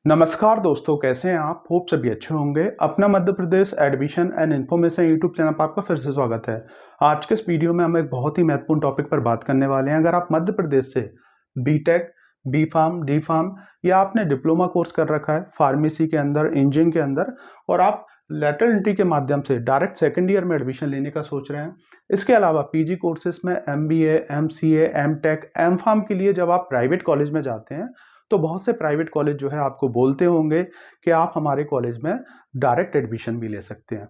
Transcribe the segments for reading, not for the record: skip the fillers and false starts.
नमस्कार दोस्तों, कैसे हैं आप? होप सभी अच्छे होंगे। अपना Madhya Pradesh admission and information YouTube channel पर आपका फिर से स्वागत है। आज के इस वीडियो में हम एक बहुत ही महत्वपूर्ण टॉपिक पर बात करने वाले हैं। अगर आप मध्य प्रदेश से B Tech, B pharm, D pharm या आपने डिप्लोमा कोर्स कर रखा है फार्मेसी के अंदर, इंजीनियरिंग के अंदर, और आप लेटरल एंट्री के माध्यम से डायरेक्ट सेकेंड ईयर में एडमिशन लेने का सोच रहे हैं, इसके अलावा पीजी कोर्सेज में MBA, MCA, M Tech, M pharm के लिए जब आप प्राइवेट कॉलेज में जाते हैं तो बहुत से प्राइवेट कॉलेज जो है आपको बोलते होंगे कि आप हमारे कॉलेज में डायरेक्ट एडमिशन भी ले सकते हैं।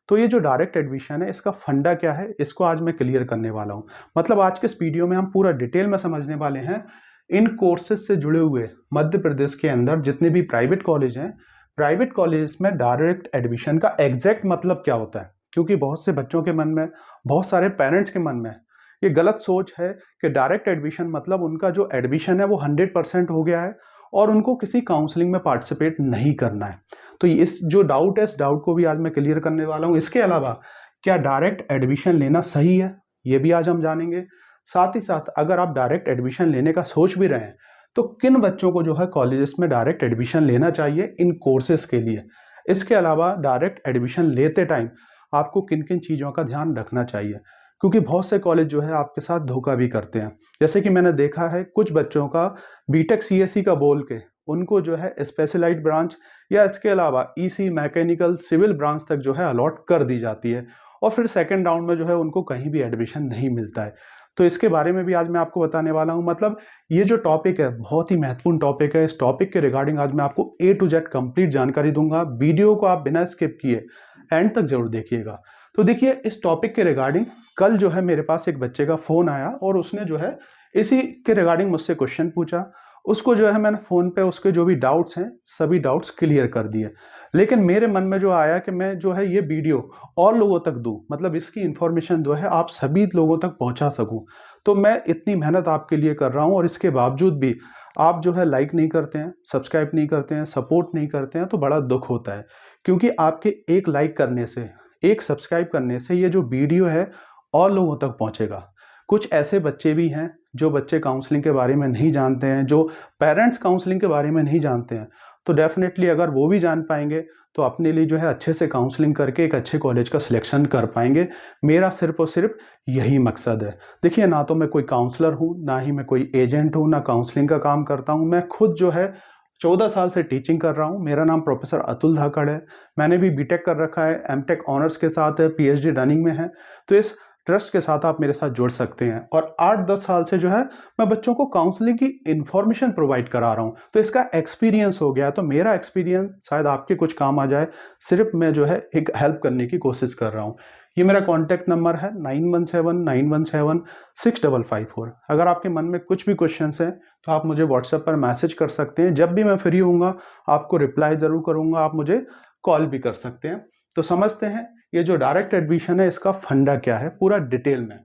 तो ये जो डायरेक्ट एडमिशन है, इसका फंडा क्या है, इसको आज मैं क्लियर करने वाला हूँ। मतलब आज के इस वीडियो में हम पूरा डिटेल में समझने वाले हैं इन कोर्सेज से जुड़े हुए मध्य प्रदेश के अंदर जितने भी प्राइवेट कॉलेज हैं, प्राइवेट कॉलेज में डायरेक्ट एडमिशन का एग्जैक्ट मतलब क्या होता है। क्योंकि बहुत से बच्चों के मन में, बहुत सारे पेरेंट्स के मन में ये गलत सोच है कि डायरेक्ट एडमिशन मतलब उनका जो एडमिशन है वो 100% हो गया है और उनको किसी काउंसलिंग में पार्टिसिपेट नहीं करना है। तो इस जो डाउट है, इस डाउट को भी आज मैं क्लियर करने वाला हूँ। इसके अलावा क्या डायरेक्ट एडमिशन लेना सही है, ये भी आज हम जानेंगे। साथ ही साथ अगर आप डायरेक्ट एडमिशन लेने का सोच भी रहे हैं तो किन बच्चों को जो है कॉलेजेस में डायरेक्ट एडमिशन लेना चाहिए इन कोर्सेज के लिए। इसके अलावा डायरेक्ट एडमिशन लेते टाइम आपको किन किन चीज़ों का ध्यान रखना चाहिए, क्योंकि बहुत से कॉलेज जो है आपके साथ धोखा भी करते हैं। जैसे कि मैंने देखा है कुछ बच्चों का बीटेक सीएससी का बोल के उनको जो है स्पेशलाइज्ड ब्रांच या इसके अलावा ईसी, मैकेनिकल, सिविल ब्रांच तक जो है अलॉट कर दी जाती है और फिर सेकंड राउंड में जो है उनको कहीं भी एडमिशन नहीं मिलता है। तो इसके बारे में भी आज मैं आपको बताने वाला हूँ। मतलब ये जो टॉपिक है बहुत ही महत्वपूर्ण टॉपिक है। इस टॉपिक के रिगार्डिंग आज मैं आपको ए टू जेड कंप्लीट जानकारी दूंगा। वीडियो को आप बिना स्किप किए एंड तक जरूर देखिएगा। तो देखिए, इस टॉपिक के रिगार्डिंग कल जो है मेरे पास एक बच्चे का फोन आया और उसने जो है इसी के रिगार्डिंग मुझसे क्वेश्चन पूछा। उसको जो है मैंने फोन पे उसके जो भी डाउट्स हैं सभी डाउट्स क्लियर कर दिए। लेकिन मेरे मन में जो आया कि मैं जो है ये वीडियो और लोगों तक दूं, मतलब इसकी इंफॉर्मेशन जो है आप सभी लोगों तक पहुंचा सकूं। तो मैं इतनी मेहनत आपके लिए कर रहा हूं और इसके बावजूद भी आप जो है लाइक नहीं करते हैं, सब्सक्राइब नहीं करते हैं, सपोर्ट नहीं करते हैं, तो बड़ा दुख होता है। क्योंकि आपके एक लाइक करने से, एक सब्सक्राइब करने से ये जो वीडियो है और लोगों तक पहुंचेगा। कुछ ऐसे बच्चे भी हैं जो बच्चे काउंसलिंग के बारे में नहीं जानते हैं, जो पेरेंट्स काउंसलिंग के बारे में नहीं जानते हैं, तो डेफिनेटली अगर वो भी जान पाएंगे तो अपने लिए जो है अच्छे से काउंसलिंग करके एक अच्छे कॉलेज का सिलेक्शन कर पाएंगे। मेरा सिर्फ और सिर्फ यही मकसद है। देखिए, ना तो मैं कोई काउंसलर हूँ, ना ही मैं कोई एजेंट हूँ, ना काउंसलिंग का काम करता हूँ। मैं खुद जो है 14 साल से टीचिंग कर रहा हूँ। मेरा नाम प्रोफेसर अतुल धाकड़ है। मैंने भी बीटेक कर रखा है, एमटेक ऑनर्स के साथ है, पीएचडी रनिंग में है। तो इस ट्रस्ट के साथ आप मेरे साथ जुड़ सकते हैं। और 8-10 साल से जो है मैं बच्चों को काउंसलिंग की इंफॉर्मेशन प्रोवाइड करा रहा हूँ, तो इसका एक्सपीरियंस हो गया। तो मेरा एक्सपीरियंस शायद आपके कुछ काम आ जाए। सिर्फ मैं जो है एक हेल्प करने की कोशिश कर रहा हूँ। ये मेरा कॉन्टैक्ट नंबर है 9179176554। अगर आपके मन में कुछ भी क्वेश्चंस हैं तो आप मुझे व्हाट्सएप पर मैसेज कर सकते हैं। जब भी मैं फ्री होऊंगा आपको रिप्लाई जरूर करूंगा। आप मुझे कॉल भी कर सकते हैं। तो समझते हैं ये जो डायरेक्ट एडमिशन है इसका फंडा क्या है पूरा डिटेल में।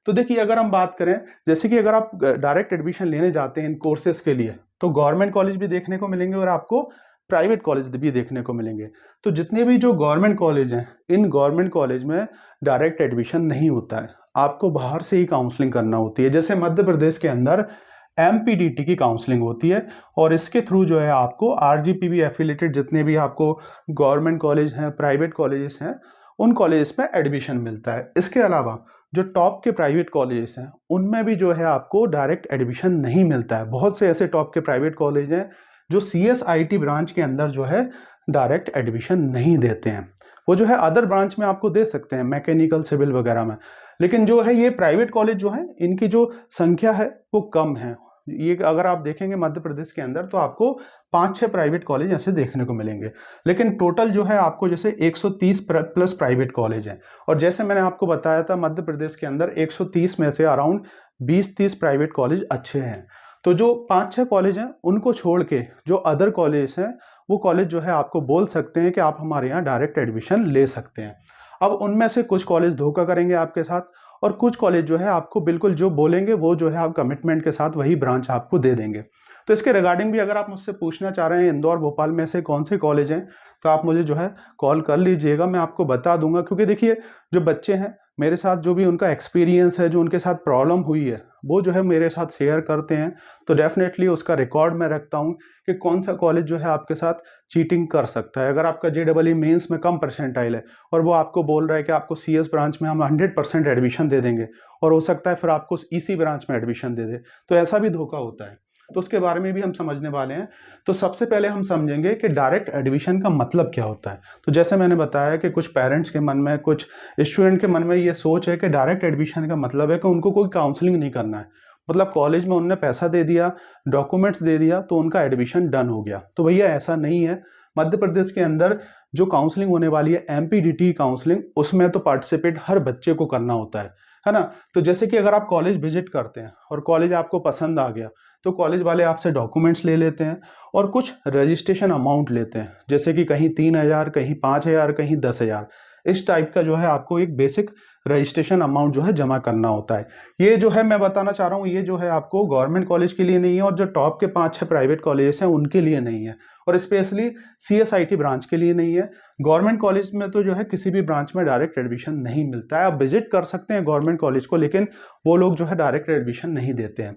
तो देखिए, अगर हम बात करें, जैसे कि अगर आप डायरेक्ट एडमिशन लेने जाते हैं इन कोर्सेज के लिए तो गवर्नमेंट कॉलेज भी देखने को मिलेंगे और आपको प्राइवेट कॉलेज भी देखने को मिलेंगे। तो जितने भी जो गवर्नमेंट कॉलेज हैं, इन गवर्नमेंट कॉलेज में डायरेक्ट एडमिशन नहीं होता है। आपको बाहर से ही काउंसलिंग करना होती है। जैसे मध्य प्रदेश के अंदर एमपीडीटी की काउंसलिंग होती है और इसके थ्रू जो है आपको आरजीपीवी एफिलेटेड जितने भी आपको गवर्नमेंट कॉलेज हैं, प्राइवेट कॉलेजेस हैं, उन कॉलेजेस में एडमिशन मिलता है। इसके अलावा जो टॉप के प्राइवेट कॉलेजेस हैं उनमें भी जो है आपको डायरेक्ट एडमिशन नहीं मिलता है। बहुत से ऐसे टॉप के प्राइवेट कॉलेज हैं जो सीएसआईटी ब्रांच के अंदर जो है डायरेक्ट एडमिशन नहीं देते हैं। वो जो है अदर ब्रांच में आपको दे सकते हैं, मैकेनिकल, सिविल वगैरह में। लेकिन जो है ये प्राइवेट कॉलेज जो है इनकी जो संख्या है वो कम है। ये अगर आप देखेंगे मध्य प्रदेश के अंदर तो आपको 5-6 प्राइवेट कॉलेज ऐसे देखने को मिलेंगे। लेकिन टोटल जो है आपको जैसे 130 प्लस प्राइवेट कॉलेज हैं। और जैसे मैंने आपको बताया था मध्य प्रदेश के अंदर 130 में से अराउंड 20-30 प्राइवेट कॉलेज अच्छे हैं। तो जो 5-6 कॉलेज हैं उनको छोड़ के जो अदर कॉलेज हैं वो कॉलेज जो है आपको बोल सकते हैं कि आप हमारे यहाँ डायरेक्ट एडमिशन ले सकते हैं। अब उनमें से कुछ कॉलेज धोखा करेंगे आपके साथ और कुछ कॉलेज जो है आपको बिल्कुल जो बोलेंगे वो जो है आप कमिटमेंट के साथ वही ब्रांच आपको दे देंगे। तो इसके रिगार्डिंग भी अगर आप मुझसे पूछना चाह रहे हैं इंदौर, भोपाल में से कौन से कॉलेज हैं, तो आप मुझे जो है कॉल कर लीजिएगा, मैं आपको बता दूंगा। क्योंकि देखिए, जो बच्चे हैं मेरे साथ जो भी उनका एक्सपीरियंस है, जो उनके साथ प्रॉब्लम हुई है, वो जो है मेरे साथ शेयर करते हैं। तो डेफिनेटली उसका रिकॉर्ड मैं रखता हूँ कि कौन सा कॉलेज जो है आपके साथ चीटिंग कर सकता है। अगर आपका JEE मेंस में कम परसेंटाइल है और वो आपको बोल रहा है कि आपको CS ब्रांच में हम 100% एडमिशन दे देंगे, और हो सकता है फिर आपको EC ब्रांच में एडमिशन दे दे, तो ऐसा भी धोखा होता है। तो उसके बारे में भी हम समझने वाले हैं। तो सबसे पहले हम समझेंगे कि डायरेक्ट एडमिशन का मतलब क्या होता है। तो जैसे मैंने बताया कि कुछ पेरेंट्स के मन में, कुछ स्टूडेंट के मन में ये सोच है कि डायरेक्ट एडमिशन का मतलब है कि उनको कोई काउंसलिंग नहीं करना है, मतलब कॉलेज में उन्होंने पैसा दे दिया, डॉक्यूमेंट्स दे दिया, तो उनका एडमिशन डन हो गया। तो भैया ऐसा नहीं है। मध्य प्रदेश के अंदर जो काउंसलिंग होने वाली है, MPDT काउंसलिंग, उसमें तो पार्टिसिपेट हर बच्चे को करना होता है ना। तो जैसे कि अगर आप कॉलेज विजिट करते हैं और कॉलेज आपको पसंद आ गया, तो कॉलेज वाले आपसे डॉक्यूमेंट्स ले लेते हैं और कुछ रजिस्ट्रेशन अमाउंट लेते हैं, जैसे कि कहीं 3,000, कहीं 5,000, कहीं 10,000। इस टाइप का जो है आपको एक बेसिक रजिस्ट्रेशन अमाउंट जो है जमा करना होता है। ये जो है मैं बताना चाह रहा हूँ, ये जो है आपको गवर्नमेंट कॉलेज के लिए नहीं है, और जो टॉप के 5-6 प्राइवेट कॉलेजेस हैं उनके लिए नहीं है, और स्पेशली CSIT ब्रांच के लिए नहीं है। गवर्नमेंट कॉलेज में तो जो है किसी भी ब्रांच में डायरेक्ट एडमिशन नहीं मिलता है। आप विजिट कर सकते हैं गवर्नमेंट कॉलेज को, लेकिन वो लोग जो है डायरेक्ट एडमिशन नहीं देते हैं।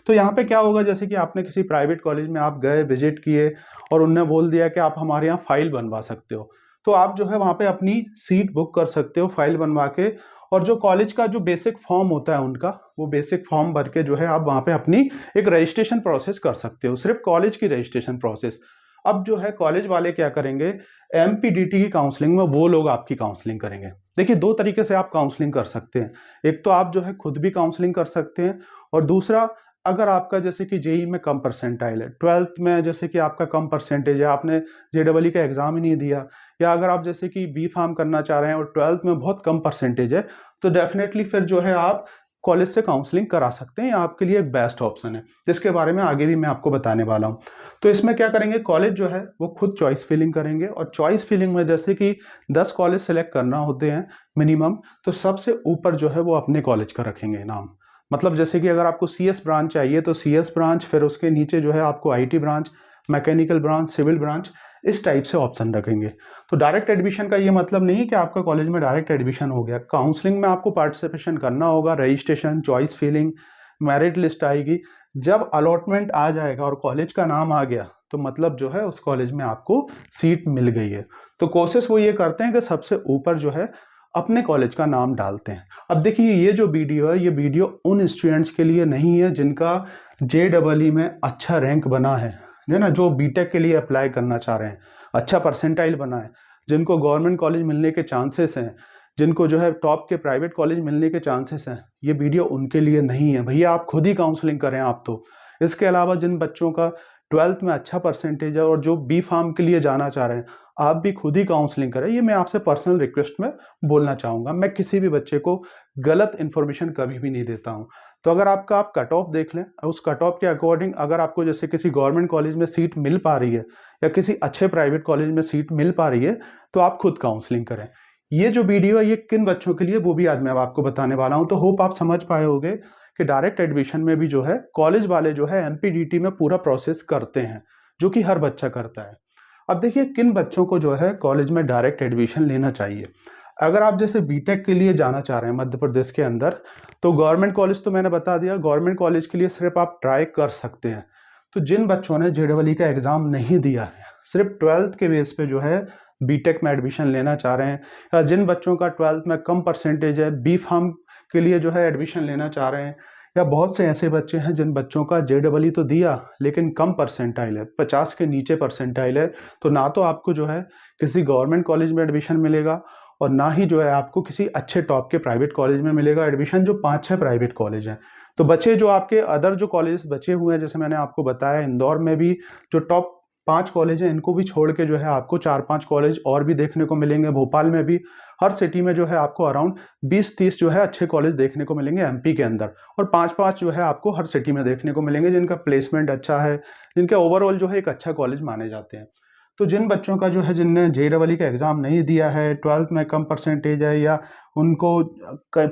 तो यहाँ पे क्या होगा, जैसे कि आपने किसी प्राइवेट कॉलेज में आप गए, विजिट किए, और उनने बोल दिया कि आप हमारे यहाँ फाइल बनवा सकते हो, तो आप जो है वहाँ पे अपनी सीट बुक कर सकते हो फाइल बनवा के, और जो कॉलेज का जो बेसिक फॉर्म होता है उनका, वो बेसिक फॉर्म भर के जो है आप वहाँ पे अपनी एक रजिस्ट्रेशन प्रोसेस कर सकते हो, सिर्फ कॉलेज की रजिस्ट्रेशन प्रोसेस। अब जो है कॉलेज वाले क्या करेंगे, MPDT की काउंसलिंग में वो लोग आपकी काउंसलिंग करेंगे। देखिए, दो तरीके से आप काउंसलिंग कर सकते हैं। एक तो आप जो है खुद भी काउंसलिंग कर सकते हैं, और दूसरा, अगर आपका जैसे कि JEE में कम परसेंटाइल है, 12th में जैसे कि आपका कम परसेंटेज है, आपने JEE का एग्जाम ही नहीं दिया, या अगर आप जैसे कि B.Pharm करना चाह रहे हैं और 12th में बहुत कम परसेंटेज है, तो डेफिनेटली फिर जो है आप कॉलेज से काउंसलिंग करा सकते हैं। ये आपके लिए एक बेस्ट ऑप्शन है, जिसके बारे में आगे भी मैं आपको बताने वाला हूँ। तो इसमें क्या करेंगे, कॉलेज जो है वो खुद चॉइस फिलिंग करेंगे, और चॉइस फिलिंग में जैसे कि 10 कॉलेज सेलेक्ट करना होते हैं मिनिमम, तो सबसे ऊपर जो है वो अपने कॉलेज का रखेंगे नाम। मतलब जैसे कि अगर आपको CS ब्रांच चाहिए तो CS ब्रांच, फिर उसके नीचे जो है आपको IT branch, mechanical branch, civil branch, इस टाइप से ऑप्शन रखेंगे। तो डायरेक्ट एडमिशन का ये मतलब नहीं है कि आपका कॉलेज में डायरेक्ट एडमिशन हो गया। काउंसलिंग में आपको पार्टिसिपेशन करना होगा, registration, choice filling, merit list आएगी। जब अलॉटमेंट आ जाएगा और कॉलेज का नाम आ गया, तो मतलब जो है उस कॉलेज में आपको सीट मिल गई है। तो कोशिश वो ये करते हैं कि सबसे ऊपर जो है अपने कॉलेज का नाम डालते हैं। अब देखिए, ये जो वीडियो है, ये वीडियो उन स्टूडेंट्स के लिए नहीं है जिनका JEE में अच्छा रैंक बना है ना, जो BTech के लिए अप्लाई करना चाह रहे हैं, अच्छा परसेंटाइल बना है, जिनको गवर्नमेंट कॉलेज मिलने के चांसेस हैं, जिनको जो है टॉप के प्राइवेट कॉलेज मिलने के चांसेस हैं। ये वीडियो उनके लिए नहीं है भैया, आप खुद ही काउंसलिंग करें आप तो। इसके अलावा जिन बच्चों का 12th में अच्छा परसेंटेज है और जो B.Pharm के लिए जाना चाह रहे हैं, आप भी खुद ही काउंसलिंग करें। ये मैं आपसे पर्सनल रिक्वेस्ट में बोलना चाहूँगा। मैं किसी भी बच्चे को गलत इन्फॉर्मेशन कभी भी नहीं देता हूँ। तो अगर आपका आप कट ऑफ देख लें, उस कट ऑफ के अकॉर्डिंग अगर आपको जैसे किसी गवर्नमेंट कॉलेज में सीट मिल पा रही है, या किसी अच्छे प्राइवेट कॉलेज में सीट मिल पा रही है, तो आप खुद काउंसलिंग करें। ये जो वीडियो है, ये किन बच्चों के लिए, वो भी आज मैं आपको बताने वाला हूँ। तो होप आप समझ पाए होंगे कि डायरेक्ट एडमिशन में भी जो है कॉलेज वाले जो है MPDT में पूरा प्रोसेस करते हैं, जो कि हर बच्चा करता है। अब देखिए, किन बच्चों को जो है कॉलेज में डायरेक्ट एडमिशन लेना चाहिए। अगर आप जैसे BTech के लिए जाना चाह रहे हैं मध्य प्रदेश के अंदर, तो गवर्नमेंट कॉलेज तो मैंने बता दिया, गवर्नमेंट कॉलेज के लिए सिर्फ आप ट्राई कर सकते हैं। तो जिन बच्चों ने JEE का एग्जाम नहीं दिया है, सिर्फ 12th के बेस पे जो है BTech में एडमिशन लेना चाह रहे हैं, या जिन बच्चों का 12th में कम परसेंटेज है, B.Pharm के लिए जो है एडमिशन लेना चाह रहे हैं, या बहुत से ऐसे बच्चे हैं जिन बच्चों का JEE तो दिया लेकिन कम परसेंटाइल है, 50 के नीचे परसेंटाइल है, तो ना तो आपको जो है किसी गवर्नमेंट कॉलेज में एडमिशन मिलेगा, और ना ही जो है आपको किसी अच्छे टॉप के प्राइवेट कॉलेज में मिलेगा एडमिशन, जो 5-6 प्राइवेट कॉलेज हैं। तो बच्चे जो आपके अदर जो कॉलेज बचे हुए हैं, जैसे मैंने आपको बताया, इंदौर में भी जो टॉप 5 कॉलेज हैं, इनको भी छोड़ के जो है आपको 4-5 कॉलेज और भी देखने को मिलेंगे। भोपाल में भी, हर सिटी में जो है आपको अराउंड 20-30 जो है अच्छे कॉलेज देखने को मिलेंगे MP के अंदर, और 5-5 जो है आपको हर सिटी में देखने को मिलेंगे, जिनका प्लेसमेंट अच्छा है, जिनके ओवरऑल जो है एक अच्छा कॉलेज माने जाते हैं। तो जिन बच्चों का जो है, जिनने JEE का एग्जाम नहीं दिया है, 12th में कम परसेंटेज है, या उनको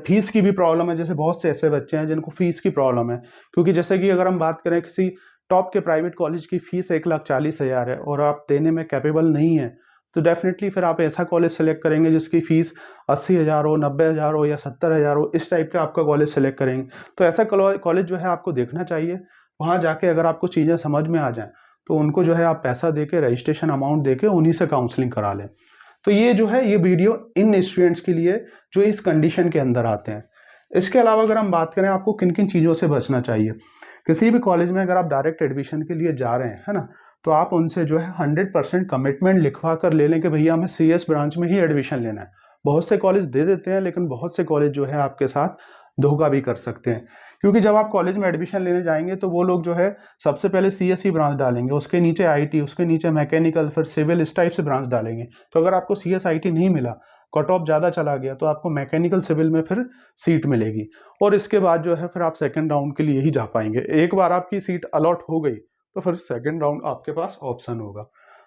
फीस की भी प्रॉब्लम है, जैसे बहुत से ऐसे बच्चे हैं जिनको फीस की प्रॉब्लम है, क्योंकि जैसे कि अगर हम बात करें किसी टॉप के प्राइवेट कॉलेज की फीस 1,40,000 है और आप देने में कैपेबल नहीं है, तो डेफिनेटली फिर आप ऐसा कॉलेज सेलेक्ट करेंगे जिसकी फ़ीस 80,000 हो, 90,000 हो या 70,000 हो, इस टाइप का आपका कॉलेज सेलेक्ट करेंगे। तो ऐसा कॉलेज जो है आपको देखना चाहिए। वहाँ जाके अगर आपको चीज़ें समझ में आ जाएँ तो उनको जो है आप पैसा देके, रजिस्ट्रेशन अमाउंट देके उन्हीं से काउंसलिंग करा लें। तो ये जो है ये वीडियो इन स्टूडेंट्स के लिए जो इस कंडीशन के अंदर आते हैं। इसके अलावा अगर हम बात करें आपको किन किन चीज़ों से बचना चाहिए, किसी भी कॉलेज में अगर आप डायरेक्ट एडमिशन के लिए जा रहे हैं, है ना, तो आप उनसे जो है 100% कमिटमेंट लिखवा कर ले लें कि भैया हमें CS ब्रांच में ही एडमिशन लेना है। बहुत से कॉलेज दे देते हैं, लेकिन बहुत से कॉलेज जो है आपके साथ धोखा भी कर सकते हैं, क्योंकि जब आप कॉलेज में एडमिशन लेने जाएंगे तो वो लोग जो है सबसे पहले CS ही ब्रांच डालेंगे, उसके नीचे IT, उसके नीचे मैकेनिकल, फिर सिविल, इस टाइप से ब्रांच डालेंगे। तो अगर आपको CS IT नहीं मिला, कट ऑफ ज़्यादा चला गया, तो आपको मैकेनिकल सिविल में फिर सीट मिलेगी और इसके बाद जो है फिर आप सेकंड राउंड के लिए ही जा पाएंगे। एक बार आपकी सीट अलॉट हो गई तो फिर सेकंड राउंड आपके पास ऑप्शन होगा।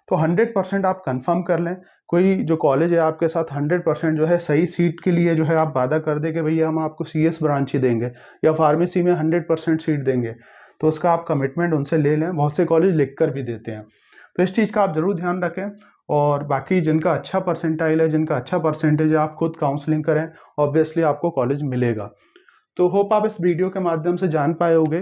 तो 100% आप कंफर्म कर लें। कोई जो कॉलेज है आपके साथ 100% जो है सही सीट के लिए जो है आप वादा कर दें कि भैया हम आपको CS ब्रांच ही देंगे या फार्मेसी में 100% सीट देंगे, तो उसका आप कमिटमेंट उनसे ले लें। बहुत से कॉलेज लिख कर भी देते हैं, तो इस चीज़ का आप ज़रूर ध्यान रखें। और बाकी जिनका अच्छा परसेंटाइल है, जिनका अच्छा परसेंटेज है, आप खुद काउंसलिंग करें, ऑब्वियसली आपको कॉलेज मिलेगा। तो होप आप इस वीडियो के माध्यम से जान पाए होंगे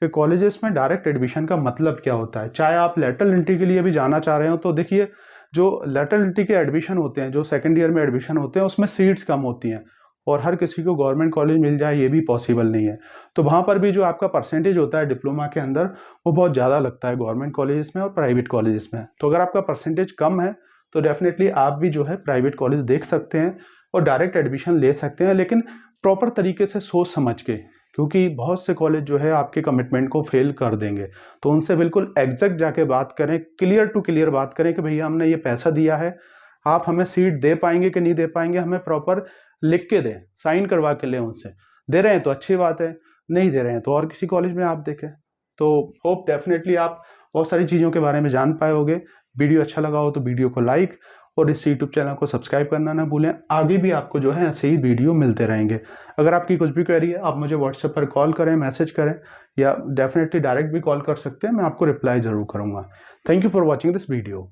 कि कॉलेजेस में डायरेक्ट एडमिशन का मतलब क्या होता है। चाहे आप लेटरल एंट्री के लिए भी जाना चाह रहे हो, तो देखिए जो लेटरल एंट्री के एडमिशन होते हैं, जो सेकंड ईयर में एडमिशन होते हैं, उसमें सीट्स कम होती हैं और हर किसी को गवर्नमेंट कॉलेज मिल जाए ये भी पॉसिबल नहीं है। तो वहाँ पर भी जो आपका परसेंटेज होता है डिप्लोमा के अंदर, वो बहुत ज़्यादा लगता है गवर्नमेंट कॉलेजेस में और प्राइवेट कॉलेजेस में। तो अगर आपका परसेंटेज कम है तो डेफिनेटली आप भी जो है प्राइवेट कॉलेज देख सकते हैं और डायरेक्ट एडमिशन ले सकते हैं, लेकिन प्रॉपर तरीके से सोच समझ के, क्योंकि बहुत से कॉलेज जो है आपके कमिटमेंट को फेल कर देंगे। तो उनसे बिल्कुल एग्जैक्ट जाके बात करें, क्लियर टू क्लियर बात करें कि भैया हमने ये पैसा दिया है, आप हमें सीट दे पाएंगे कि नहीं दे पाएंगे, हमें प्रॉपर लिख के दें, साइन करवा के लें उनसे। दे रहे हैं तो अच्छी बात है, नहीं दे रहे हैं तो और किसी कॉलेज में आप देखें। तो होप डेफिनेटली आप बहुत सारी चीज़ों के बारे में जान पाए होंगे। वीडियो अच्छा लगा हो तो वीडियो को लाइक और इस यूट्यूब चैनल को सब्सक्राइब करना ना भूलें। आगे भी आपको जो है ऐसे ही वीडियो मिलते रहेंगे। अगर आपकी कुछ भी क्वेरी है, आप मुझे व्हाट्सएप पर कॉल करें, मैसेज करें या डेफिनेटली डायरेक्ट भी कॉल कर सकते हैं, मैं आपको रिप्लाई ज़रूर करूँगा। Thank you for watching this video.